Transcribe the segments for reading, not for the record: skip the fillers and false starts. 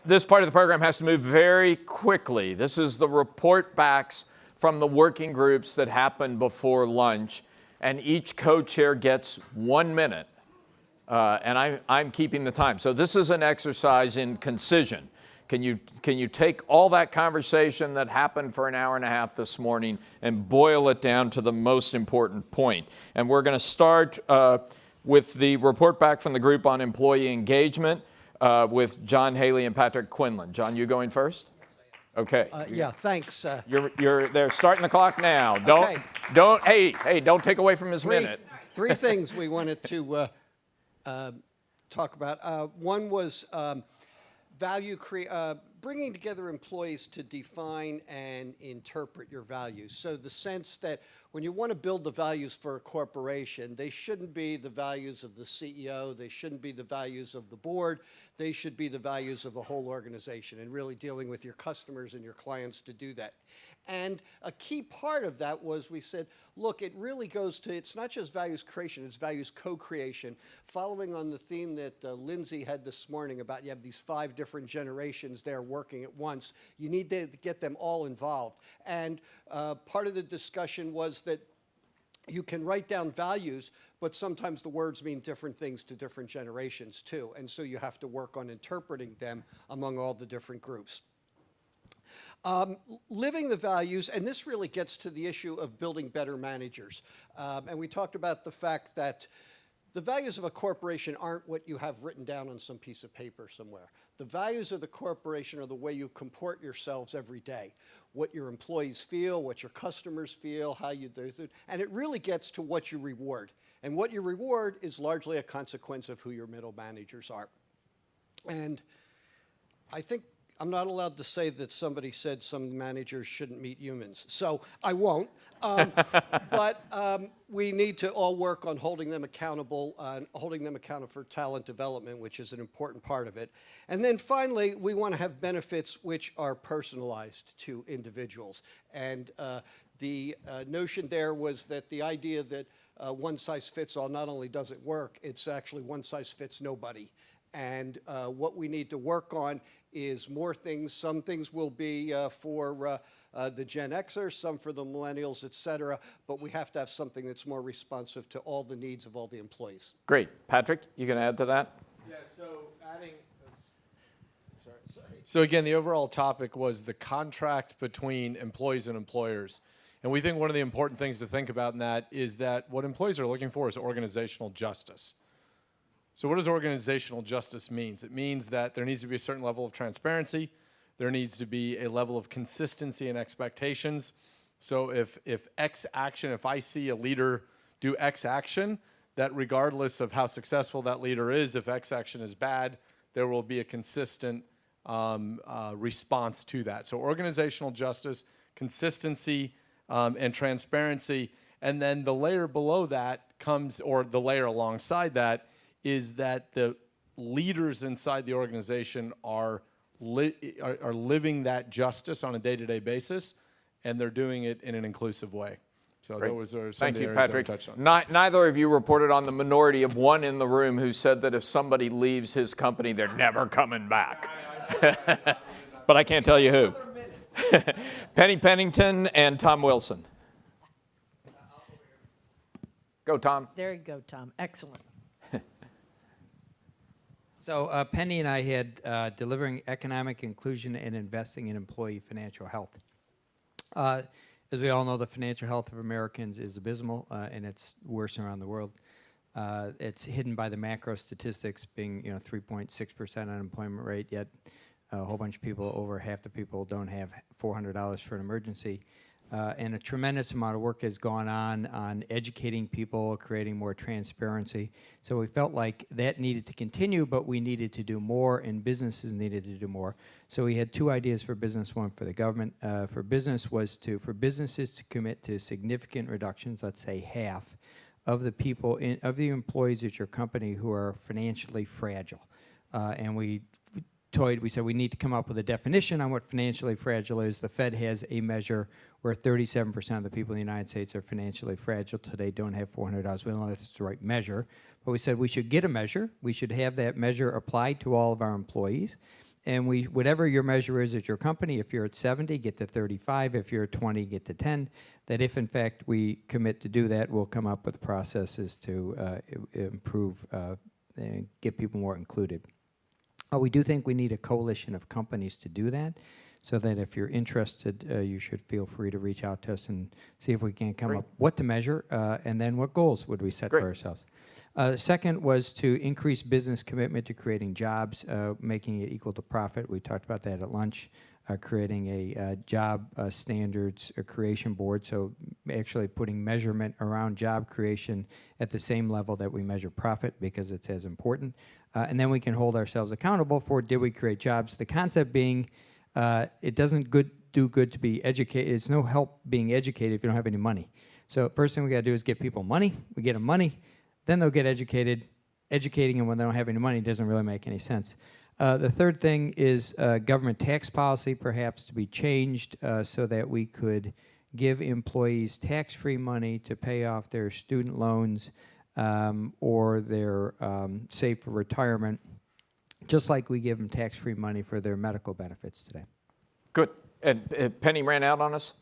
This part of the program has to move very quickly. This is the report backs from the working groups that happened before lunch, and each co-chair gets 1 minute, and I'm keeping the time. So this is an exercise in concision. Can you take all that conversation that happened for an hour and a half this morning and boil it down to the most important point? And we're going to start with the report back from the group on employee engagement with John Haley and Patrick Quinlan. John, you going first? Okay. Yeah, thanks. They're starting the clock now. Okay. Don't take away from his minute. Three things we wanted to talk about. One was bringing together employees to define and interpret your values. So the sense that when you want to build the values for a corporation, they shouldn't be the values of the CEO, they shouldn't be the values of the board, they should be the values of the whole organization, and really dealing with your customers and your clients to do that. And a key part of that was we said, look, it really goes to, it's not just values creation, it's values co-creation, following on the theme that Lindsay had this morning about you have these 5 different generations there working at once. You need to get them all involved. And part of the discussion was that you can write down values, but sometimes the words mean different things to different generations too. And so you have to work on interpreting them among all the different groups. Living the values, and this really gets to the issue of building better managers. And we talked about the fact that the values of a corporation aren't what you have written down on some piece of paper somewhere. The values of the corporation are the way you comport yourselves every day, what your employees feel, what your customers feel, how you do it, and it really gets to what you reward. And what you reward is largely a consequence of who your middle managers are. And I think I'm not allowed to say that somebody said some managers shouldn't meet humans, so I won't. But we need to all work on holding them accountable, for talent development, which is an important part of it. And then finally, we want to have benefits which are personalized to individuals. And the notion there was that the idea that one size fits all not only doesn't work, it's actually one size fits nobody. And what we need to work on is more things. Some things will be for the Gen Xers, some for the millennials, et cetera, but we have to have something that's more responsive to all the needs of all the employees. Great. Patrick, you going to add to that? Yeah, so again, the overall topic was the contract between employees and employers. And we think one of the important things to think about in that is that what employees are looking for is organizational justice. So what does organizational justice mean? It means that there needs to be a certain level of transparency. There needs to be a level of consistency and expectations. So if X action, if I see a leader do X action, that regardless of how successful that leader is, if X action is bad, there will be a consistent response to that. So organizational justice, consistency, and transparency. And then the layer below that comes, or the layer alongside that, is that the leaders inside the organization are living that justice on a day-to-day basis, and they're doing it in an inclusive way. So those are some of the areas that I touched on. Neither of you reported on the minority of one in the room who said that if somebody leaves his company, they're never coming back. But I can't tell you who. Penny Pennington and Tom Wilson. Go, Tom. There you go, Tom. Excellent. So Penny and I had delivering economic inclusion and investing in employee financial health. As we all know, the financial health of Americans is abysmal, and it's worse around the world. It's hidden by the macro statistics being, 3.6% unemployment rate, yet a whole bunch of people, over half the people, don't have $400 for an emergency. And a tremendous amount of work has gone on educating people, creating more transparency. So we felt like that needed to continue, but we needed to do more, and businesses needed to do more. So we had 2 ideas for business, one for the government. For business was for businesses to commit to significant reductions, let's say half, of the people, of the employees at your company who are financially fragile. And we said we need to come up with a definition on what financially fragile is. The Fed has a measure where 37% of the people in the United States are financially fragile today, don't have $400. We don't know if it's the right measure, but we said we should get a measure. We should have that measure applied to all of our employees. And whatever your measure is at your company, if you're at 70, get to 35. If you're at 20, get to 10. That if, in fact, we commit to do that, we'll come up with processes to improve and get people more included. We do think we need a coalition of companies to do that, so that if you're interested, you should feel free to reach out to us and see if we can come up what to measure, and then what goals would we set for ourselves. Second was to increase business commitment to creating jobs, making it equal to profit. We talked about that at lunch. Creating a job standards creation board, so actually putting measurement around job creation at the same level that we measure profit, because it's as important. And then we can hold ourselves accountable for, did we create jobs? The concept being, it doesn't do good to be educated. It's no help being educated if you don't have any money. So first thing we got to do is get people money. We get them money, then they'll get educated. Educating them when they don't have any money doesn't really make any sense. The third thing is government tax policy perhaps to be changed so that we could give employees tax-free money to pay off their student loans or their save for retirement, just like we give them tax-free money for their medical benefits today. Good. And Penny ran out on us?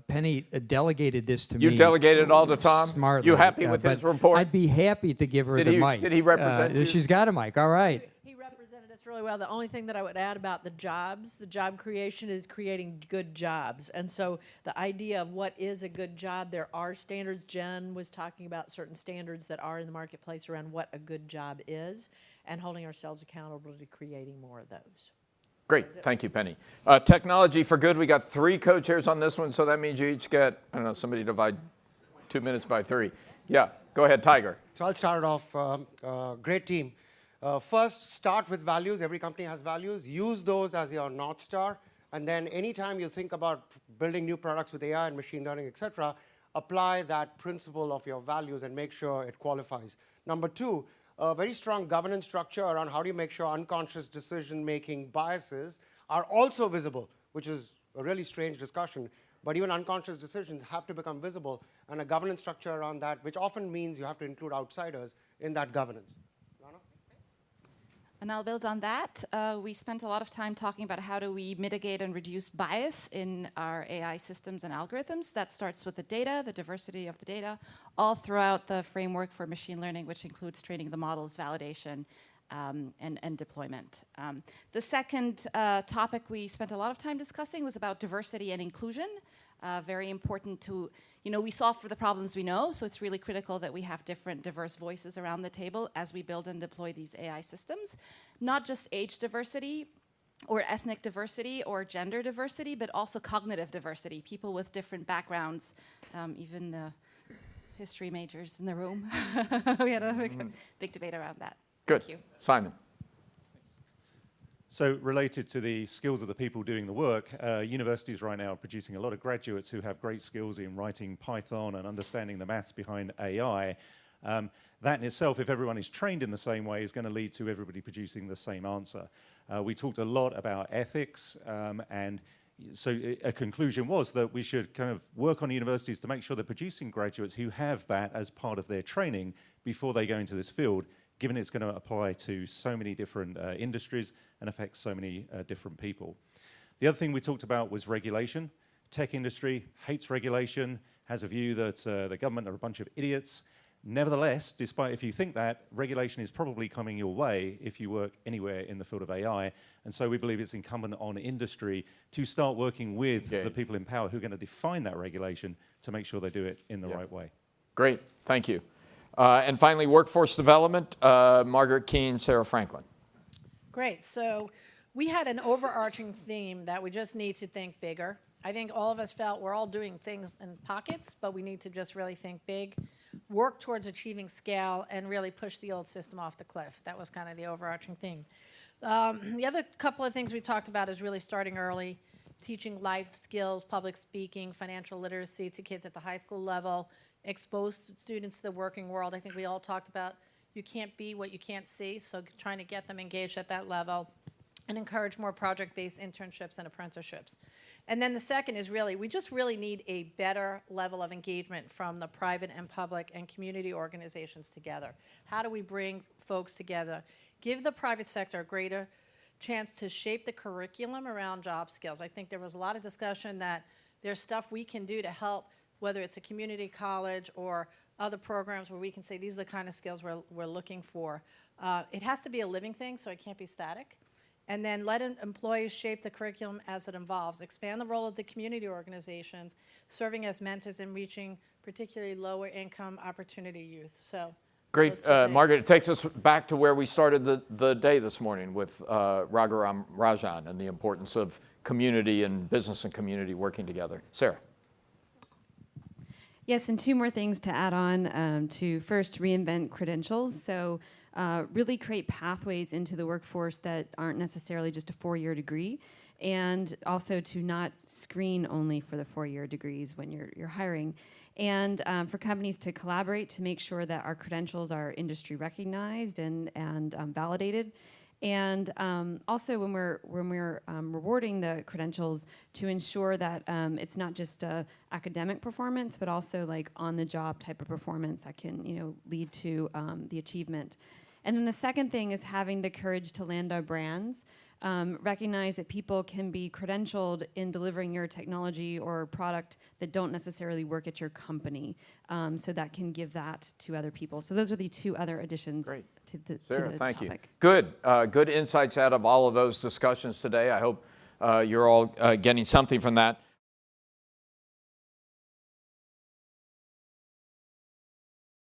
Penny delegated this to me. You delegated it all to Tom? Smartly. You happy with his report? I'd be happy to give her the mic. Did he represent you? She's got a mic, all right. He represented us really well. The only thing that I would add about the job creation is creating good jobs. And so the idea of what is a good job, there are standards. Jen was talking about certain standards that are in the marketplace around what a good job is, and holding ourselves accountable to creating more of those. Great. Thank you, Penny. Technology for good. We got 3 co-chairs on this one, so that means you each get, I don't know, somebody divide 2 minutes by 3. Yeah, go ahead, Tiger. So I'll start it off. Great team. First, start with values. Every company has values. Use those as your North Star. And then anytime you think about building new products with AI and machine learning, et cetera, apply that principle of your values and make sure it qualifies. Number 2, a very strong governance structure around how do you make sure unconscious decision-making biases are also visible, which is a really strange discussion. But even unconscious decisions have to become visible, and a governance structure around that, which often means you have to include outsiders in that governance. And I'll build on that. We spent a lot of time talking about how do we mitigate and reduce bias in our AI systems and algorithms. That starts with the data, the diversity of the data, all throughout the framework for machine learning, which includes training the models, validation, and deployment. The second topic we spent a lot of time discussing was about diversity and inclusion. Very important to, we solve for the problems we know, so it's really critical that we have different diverse voices around the table as we build and deploy these AI systems. Not just age diversity or ethnic diversity or gender diversity, but also cognitive diversity, people with different backgrounds, even the history majors in the room. We had a big debate around that. Good. Thank you. Simon. So related to the skills of the people doing the work, universities right now are producing a lot of graduates who have great skills in writing Python and understanding the maths behind AI. That in itself, if everyone is trained in the same way, is going to lead to everybody producing the same answer. We talked a lot about ethics, and so a conclusion was that we should kind of work on universities to make sure they're producing graduates who have that as part of their training before they go into this field, given it's going to apply to so many different industries and affect so many different people. The other thing we talked about was regulation. Tech industry hates regulation, has a view that the government are a bunch of idiots. Nevertheless, despite if you think that, regulation is probably coming your way if you work anywhere in the field of AI. And so we believe it's incumbent on industry to start working with the people in power who are going to define that regulation to make sure they do it in the right way. Great. Thank you. And finally, workforce development, Margaret Keane, Sarah Franklin. Great. So we had an overarching theme that we just need to think bigger. I think all of us felt we're all doing things in pockets, but we need to just really think big, work towards achieving scale, and really push the old system off the cliff. That was kind of the overarching theme. The other couple of things we talked about is really starting early, teaching life skills, public speaking, financial literacy to kids at the high school level, expose students to the working world. I think we all talked about you can't be what you can't see, so trying to get them engaged at that level and encourage more project-based internships and apprenticeships. And then the second is really, we just really need a better level of engagement from the private and public and community organizations together. How do we bring folks together? Give the private sector a greater chance to shape the curriculum around job skills. I think there was a lot of discussion that there's stuff we can do to help, whether it's a community college or other programs where we can say these are the kind of skills we're looking for. It has to be a living thing, so it can't be static. And then let employees shape the curriculum as it evolves. Expand the role of the community organizations, serving as mentors and reaching particularly lower income opportunity youth. So. Great, those two things. Margaret, it takes us back to where we started the day this morning with Raghuram Rajan and the importance of community and business and community working together. Sarah. Yes, and two more things to add on to first reinvent credentials. So really create pathways into the workforce that aren't necessarily just a 4-year degree, and also to not screen only for the 4-year degrees when you're hiring. And for companies to collaborate to make sure that our credentials are industry recognized and validated. And also when we're rewarding the credentials, to ensure that it's not just academic performance, but also like on-the-job type of performance that can lead to the achievement. And then the second thing is having the courage to land our brands. Recognize that people can be credentialed in delivering your technology or product that don't necessarily work at your company. So that can give that to other people. So those are the two other additions to the Sarah, to the thank topic. you. Good insights out of all of those discussions today. I hope you're all getting something from that.